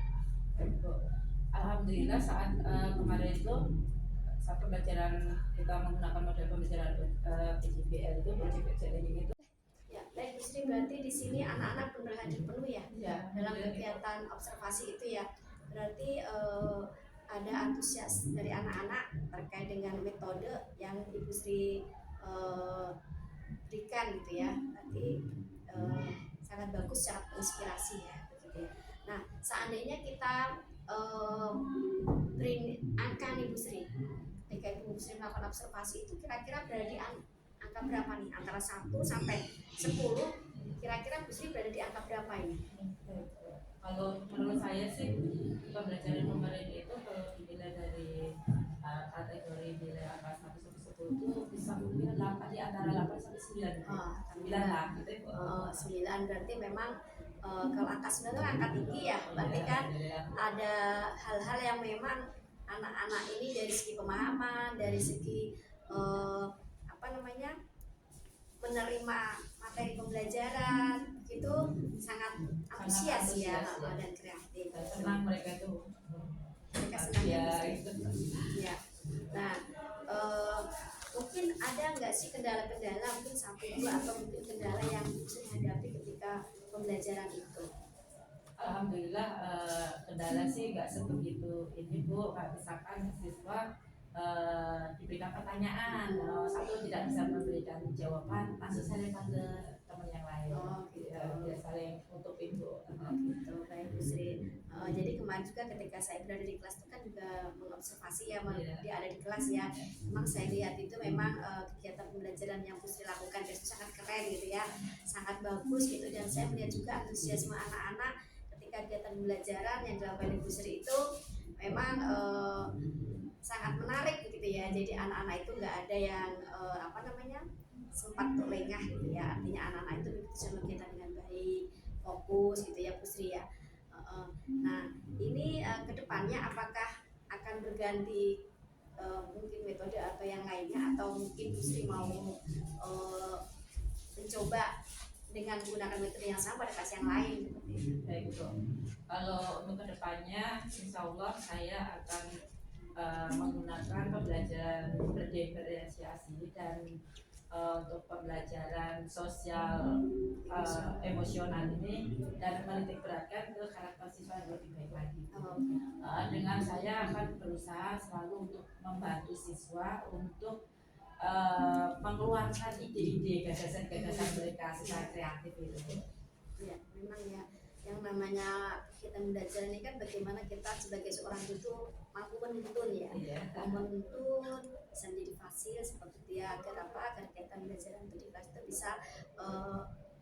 [SPEAKER 2] Alhamdulillah saat kemarin itu saat pembelajaran kita menggunakan model pembelajaran PJBL itu itu.
[SPEAKER 1] Ya, baik Bu Sri, berarti di sini anak-anak benar hadir penuh ya, dalam kegiatan observasi itu ya. Berarti ada antusias dari anak-anak terkait dengan metode yang Ibu Sri berikan gitu ya. Berarti sangat bagus, sangat menginspirasi ya begitu ya. Nah, seandainya kita beri angka nih Bu Sri, ketika Ibu Sri melakukan observasi itu kira-kira berada di angka berapa nih? Antara 1 sampai 10, kira-kira Bu Sri berada di angka berapa ini?
[SPEAKER 2] Kalau menurut saya sih pembelajaran kemarin itu kalau dinilai dari kategori nilai angka 1 sampai 10 itu bisa mungkin 8, di antara 8 sampai 9. 9 lah gitu.
[SPEAKER 1] 9 berarti memang kalau angka 9 itu angka tinggi ya. Berarti kan ada hal-hal yang memang anak-anak ini dari segi pemahaman, dari segi menerima materi pembelajaran itu sangat antusias ya, dan kreatif.
[SPEAKER 2] Senang mereka tuh.
[SPEAKER 1] Mereka senang ya.
[SPEAKER 2] Ya.
[SPEAKER 1] Nah, mungkin ada nggak sih kendala-kendala, mungkin 1, 2 atau mungkin kendala yang bisa dihadapi ketika pembelajaran itu?
[SPEAKER 2] Alhamdulillah kendala sih nggak sebegitu ini Bu. Misalkan siswa diberikan pertanyaan, satu tidak bisa memberikan jawaban, langsung saya lempar ke teman yang lain. Tidak saling untuk itu.
[SPEAKER 1] Gitu, baik Bu Sri. Jadi kemarin juga ketika saya berada di kelas itu kan juga mengobservasi ya, dia ada di kelas ya. Memang saya lihat itu memang kegiatan pembelajaran yang Bu Sri lakukan itu sangat keren gitu ya, sangat bagus gitu, dan saya melihat juga antusiasme anak-anak ketika kegiatan pembelajaran yang dilakukan Ibu Sri itu memang sangat menarik begitu ya. Jadi anak-anak itu nggak ada yang sempat untuk lengah gitu ya. Artinya anak-anak itu bisa kegiatan dengan baik, fokus gitu ya Bu Sri ya. Nah ini kedepannya apakah akan berganti mungkin metode atau yang lainnya, atau mungkin Bu Sri mau mencoba dengan menggunakan metode yang sama pada kelas yang lain seperti itu?
[SPEAKER 2] Baik Bu. Kalau untuk kedepannya, insya Allah saya akan menggunakan pembelajaran berdiferensiasi dan untuk pembelajaran sosial emosional ini, dan menitik beratkan ke karakter siswa yang lebih baik lagi. Dengan saya akan berusaha selalu untuk membantu siswa untuk mengeluarkan ide-ide, gagasan-gagasan mereka secara kreatif itu.
[SPEAKER 1] Ya, memang ya. yang namanya kegiatan belajar ini kan bagaimana kita sebagai seorang guru mampu menuntun ya, menuntun bisa menjadi fasil seperti dia agar kegiatan belajar itu di kelas itu bisa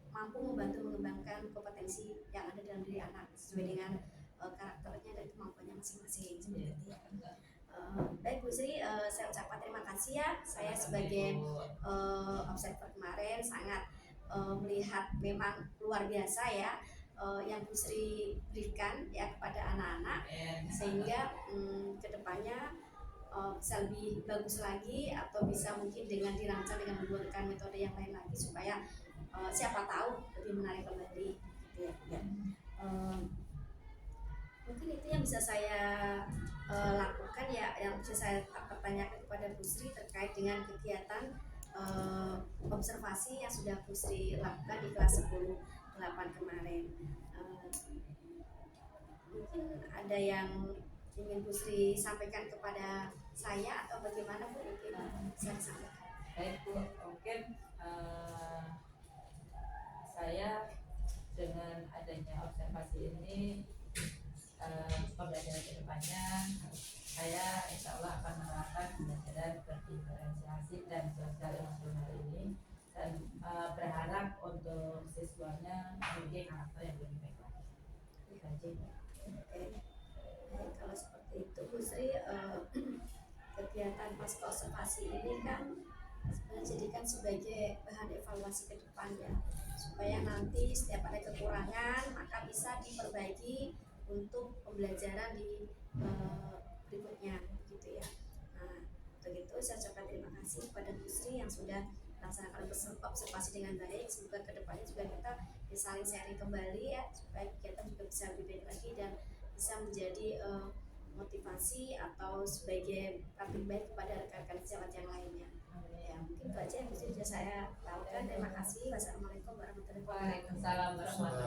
[SPEAKER 1] mampu membantu mengembangkan kompetensi yang ada dalam diri anak sesuai dengan karakternya dan kemampuannya masing-masing seperti itu ya. Baik Bu Sri, saya ucapkan terima kasih ya. Saya sebagai observer kemarin sangat melihat memang luar biasa ya yang Bu Sri berikan ya kepada anak-anak, sehingga kedepannya bisa lebih bagus lagi atau bisa mungkin dengan dirancang dengan menggunakan metode yang lain lagi supaya siapa tahu lebih menarik kembali gitu ya. Mungkin itu yang bisa saya lakukan ya, yang bisa saya pertanyakan kepada Bu Sri terkait dengan kegiatan observasi yang sudah Bu Sri lakukan di kelas 10-8 kemarin. Mungkin ada yang ingin Bu Sri sampaikan kepada saya atau bagaimana Bu, mungkin bisa disampaikan.
[SPEAKER 2] Baik Bu, mungkin saya dengan adanya observasi ini pembelajaran kedepannya saya insya Allah akan menerapkan pembelajaran berdiferensiasi dan sosial emosional ini, dan berharap untuk siswanya memiliki karakter yang lebih baik lagi.
[SPEAKER 1] Oke. Kalau seperti itu Bu Sri, kegiatan pasca observasi ini kan sebenarnya jadikan sebagai bahan evaluasi ke depan ya, supaya nanti setiap ada kekurangan maka bisa diperbaiki untuk pembelajaran di berikutnya gitu ya. Nah, untuk itu saya ucapkan terima kasih kepada Bu Sri yang sudah melaksanakan observasi dengan baik. Semoga kedepannya juga kita bisa saling sharing kembali ya, supaya kegiatan juga bisa lebih baik lagi dan bisa menjadi motivasi atau sebagai praktik baik kepada rekan-rekan sejawat yang lainnya. Ya, mungkin itu aja yang bisa saya tahukan. Terima kasih. Wassalamualaikum warahmatullahi wabarakatuh.
[SPEAKER 2] Waalaikumsalam warahmatullahi